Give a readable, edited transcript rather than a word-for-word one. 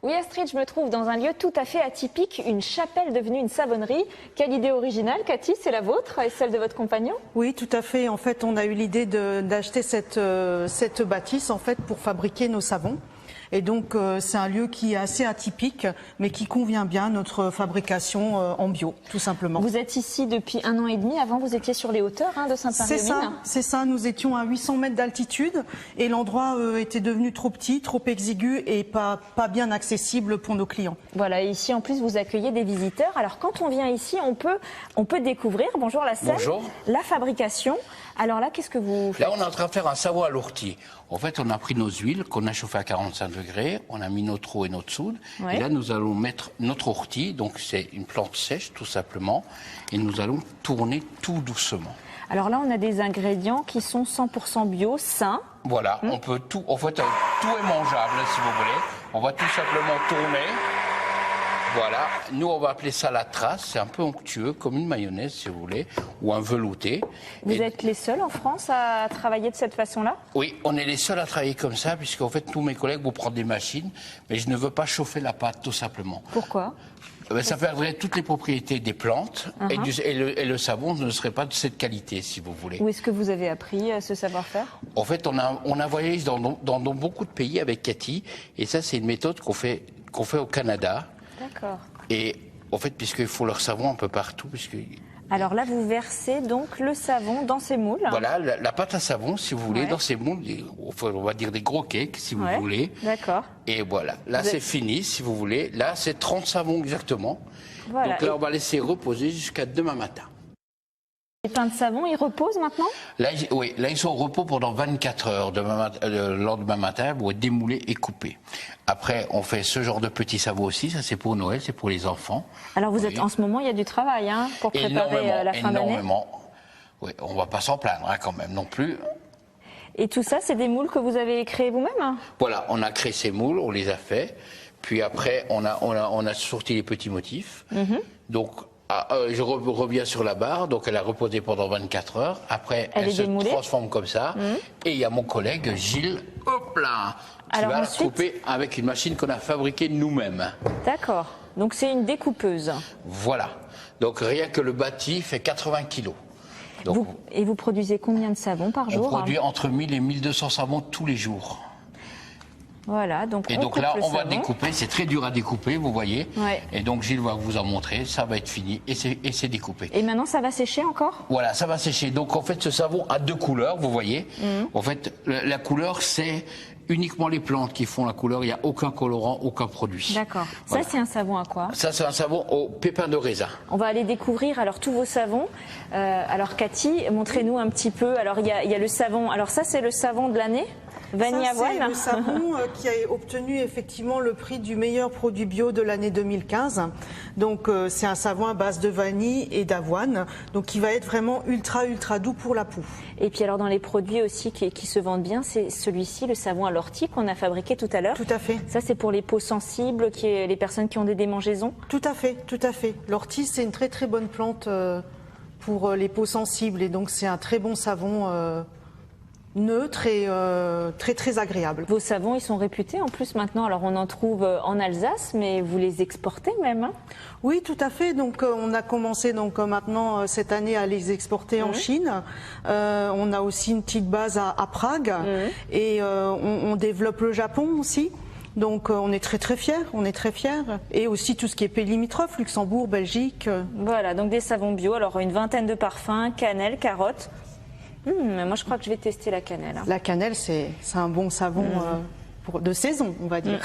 Oui Astrid, je me trouve dans un lieu tout à fait atypique, une chapelle devenue une savonnerie. Quelle idée originale, Cathy, c'est la vôtre et celle de votre compagnon? Oui, tout à fait. En fait, on a eu l'idée d'acheter cette bâtisse en fait pour fabriquer nos savons. Et donc, c'est un lieu qui est assez atypique, mais qui convient bien à notre fabrication en bio, tout simplement. Vous êtes ici depuis 1 an et demi. Avant, vous étiez sur les hauteurs de Sainte-Marie-aux-Mines. C'est ça. Nous étions à 800 mètres d'altitude et l'endroit était devenu trop petit, trop exigu et pas bien accessible pour nos clients. Voilà, et ici, en plus, vous accueillez des visiteurs. Alors, quand on vient ici, on peut découvrir, bonjour la scène, bonjour. La fabrication. Alors là, qu'est-ce que vous faites? Là, on est en train de faire un savon à l'ortie. En fait, on a pris nos huiles qu'on a chauffées à 45 degrés, on a mis notre eau et notre soude. Ouais. Et là, nous allons mettre notre ortie, donc c'est une plante sèche, tout simplement, et nous allons tourner tout doucement. Alors là, on a des ingrédients qui sont 100% bio, sains. Voilà, on peut tout, en fait, tout est mangeable, si vous voulez. On va tout simplement tourner. Voilà, nous on va appeler ça la trace, c'est un peu onctueux, comme une mayonnaise si vous voulez, ou un velouté. Vous êtes les seuls en France à travailler de cette façon-là? Oui, on est les seuls à travailler comme ça, puisqu'en fait tous mes collègues vont prendre des machines, mais je ne veux pas chauffer la pâte tout simplement. Pourquoi? Ça perdrait toutes les propriétés des plantes et le savon ne serait pas de cette qualité, si vous voulez. Où est-ce que vous avez appris ce savoir-faire? En fait, on a voyagé dans beaucoup de pays avec Cathy, et ça c'est une méthode qu'on fait au Canada. D'accord. Et en fait, puisqu'il faut leur savon un peu partout. Alors là, vous versez donc le savon dans ces moules. Voilà, la pâte à savon, si vous voulez, dans ces moules, on va dire des gros cakes, si vous voulez. D'accord. Et voilà, là c'est fini, si vous voulez. Là, c'est 30 savons exactement. Voilà. Donc là, on va laisser reposer jusqu'à demain matin. Les pains de savon, ils reposent maintenant? Là, oui, là ils sont au repos pendant 24 heures. Le lendemain matin, vont être démoulés et coupés. Après, on fait ce genre de petits savons aussi. Ça, c'est pour Noël, c'est pour les enfants. Alors, vous êtes en ce moment, il y a du travail pour préparer la fin d'année. Énormément. Oui, on ne va pas s'en plaindre quand même non plus. Et tout ça, c'est des moules que vous avez créés vous-même? Voilà, on a créé ces moules, on les a faits. Puis après, on a sorti les petits motifs. Donc, je reviens sur la barre, donc elle a reposé pendant 24 heures. Après, elle se transforme comme ça. Et il y a mon collègue Gilles, hop là, qui va la couper avec une machine qu'on a fabriquée nous-mêmes. D'accord. Donc c'est une découpeuse. Voilà. Donc rien que le bâti fait 80 kilos. Donc, et vous produisez combien de savons par jour? On produit entre 1000 et 1200 savons tous les jours. Voilà, donc et donc là, on va découper, c'est très dur à découper, vous voyez. Ouais. Et donc Gilles va vous en montrer, ça va être fini et c'est découpé. Et maintenant, ça va sécher encore? Voilà, ça va sécher. Donc en fait, ce savon a 2 couleurs, vous voyez. En fait, la couleur, c'est uniquement les plantes qui font la couleur, il n'y a aucun colorant, aucun produit. D'accord. Voilà. Ça, c'est un savon à quoi? Ça, c'est un savon au pépins de raisin. On va aller découvrir alors tous vos savons. Alors Cathy, montrez-nous un petit peu. Alors il y a le savon, alors ça c'est le savon de l'année? Vanille avoine. C'est le savon qui a obtenu effectivement le prix du meilleur produit bio de l'année 2015. Donc c'est un savon à base de vanille et d'avoine, donc qui va être vraiment ultra doux pour la peau. Et puis alors dans les produits aussi qui se vendent bien, c'est celui-ci, le savon à l'ortie qu'on a fabriqué tout à l'heure. Tout à fait. Ça c'est pour les peaux sensibles, les personnes qui ont des démangeaisons. Tout à fait, tout à fait. L'ortie c'est une très bonne plante pour les peaux sensibles et donc c'est un très bon savon. Neutre et très agréable. Vos savons, ils sont réputés en plus maintenant. Alors on en trouve en Alsace, mais vous les exportez même? Oui, tout à fait. Donc on a commencé maintenant cette année à les exporter en Chine. On a aussi une petite base à Prague et on développe le Japon aussi. Donc on est très fiers, Et aussi tout ce qui est pays limitrophes, Luxembourg, Belgique. Voilà, donc des savons bio. Alors une vingtaine de parfums, cannelle, carotte. Moi, je crois que je vais tester la cannelle. La cannelle, c'est un bon savon de saison, on va dire.